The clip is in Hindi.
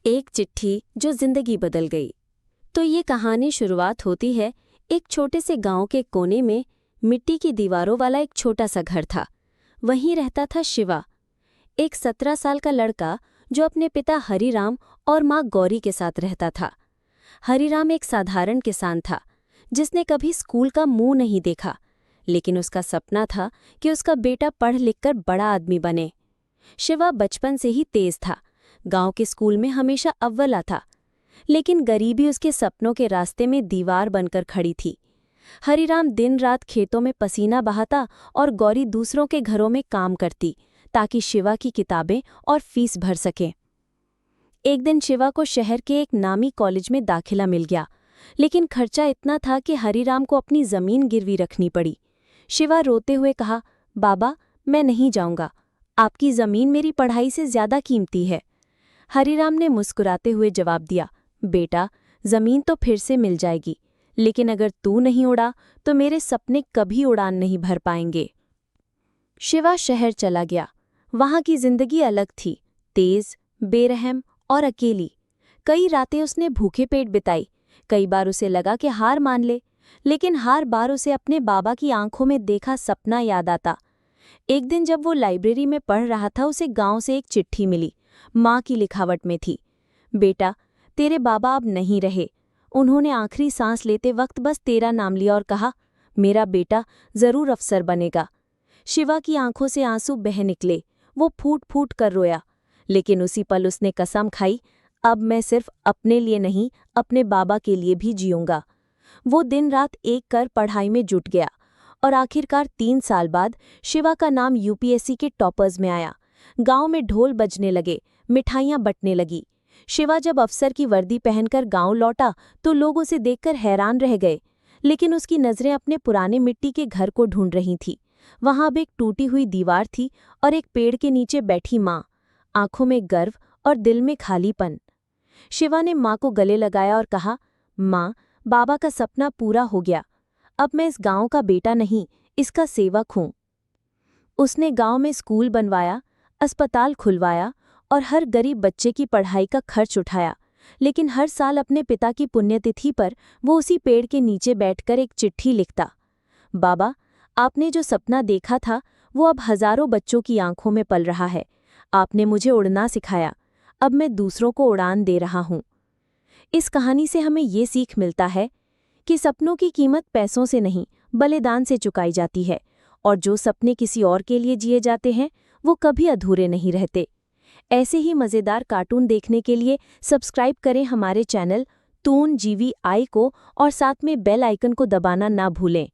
एक चिट्ठी जो जिंदगी बदल गई। तो ये कहानी शुरुआत होती है एक छोटे से गांव के कोने में। मिट्टी की दीवारों वाला एक छोटा सा घर था। वहीं रहता था शिवा, एक 17 साल का लड़का जो अपने पिता हरिराम और माँ गौरी के साथ रहता था। हरिराम एक साधारण किसान था जिसने कभी स्कूल का मुंह नहीं देखा, लेकिन उसका सपना था कि उसका बेटा पढ़ लिखकर बड़ा आदमी बने। शिवा बचपन से ही तेज था, गांव के स्कूल में हमेशा अव्वल आता, लेकिन गरीबी उसके सपनों के रास्ते में दीवार बनकर खड़ी थी। हरिराम दिन रात खेतों में पसीना बहाता और गौरी दूसरों के घरों में काम करती ताकि शिवा की किताबें और फीस भर सके। एक दिन शिवा को शहर के एक नामी कॉलेज में दाखिला मिल गया, लेकिन खर्चा इतना था कि हरिराम को अपनी जमीन गिरवी रखनी पड़ी। शिवा रोते हुए कहा, बाबा, मैं नहीं जाऊंगा, आपकी जमीन मेरी पढ़ाई से ज्यादा कीमती है। हरिराम ने मुस्कुराते हुए जवाब दिया, बेटा, जमीन तो फिर से मिल जाएगी, लेकिन अगर तू नहीं उड़ा तो मेरे सपने कभी उड़ान नहीं भर पाएंगे। शिवा शहर चला गया। वहां की जिंदगी अलग थी, तेज, बेरहम और अकेली। कई रातें उसने भूखे पेट बिताई। कई बार उसे लगा कि हार मान ले, लेकिन हर बार उसे अपने बाबा की आंखों में देखा सपना याद आता। एक दिन जब वो लाइब्रेरी में पढ़ रहा था, उसे गांव से एक चिट्ठी मिली। माँ की लिखावट में थी, बेटा, तेरे बाबा अब नहीं रहे। उन्होंने आखिरी सांस लेते वक्त बस तेरा नाम लिया और कहा, मेरा बेटा जरूर अफसर बनेगा। शिवा की आंखों से आंसू बह निकले। वो फूट फूट कर रोया, लेकिन उसी पल उसने कसम खाई, अब मैं सिर्फ अपने लिए नहीं, अपने बाबा के लिए भी जीऊंगा। वो दिन रात एक कर पढ़ाई में जुट गया और आखिरकार 3 साल बाद शिवा का नाम यूपीएससी के टॉपर्स में आया। गांव में ढोल बजने लगे, मिठाइयां बंटने लगी। शिवा जब अफसर की वर्दी पहनकर गांव लौटा तो लोग उसे देखकर हैरान रह गए, लेकिन उसकी नजरें अपने पुराने मिट्टी के घर को ढूंढ रही थीं। वहां अब एक टूटी हुई दीवार थी और एक पेड़ के नीचे बैठी माँ, आंखों में गर्व और दिल में खालीपन। शिवा ने माँ को गले लगाया और कहा, माँ, बाबा का सपना पूरा हो गया। अब मैं इस गांव का बेटा नहीं, इसका सेवक हूँ। उसने गांव में स्कूल बनवाया, अस्पताल खुलवाया और हर गरीब बच्चे की पढ़ाई का खर्च उठाया। लेकिन हर साल अपने पिता की पुण्यतिथि पर वो उसी पेड़ के नीचे बैठकर एक चिट्ठी लिखता, बाबा, आपने जो सपना देखा था वो अब हजारों बच्चों की आंखों में पल रहा है। आपने मुझे उड़ना सिखाया, अब मैं दूसरों को उड़ान दे रहा हूँ। इस कहानी से हमें ये सीख मिलता है कि सपनों की कीमत पैसों से नहीं, बलिदान से चुकाई जाती है, और जो सपने किसी और के लिए जिए जाते हैं वो कभी अधूरे नहीं रहते। ऐसे ही मज़ेदार कार्टून देखने के लिए सब्सक्राइब करें हमारे चैनल टून GVI को और साथ में बेल आइकन को दबाना ना भूलें।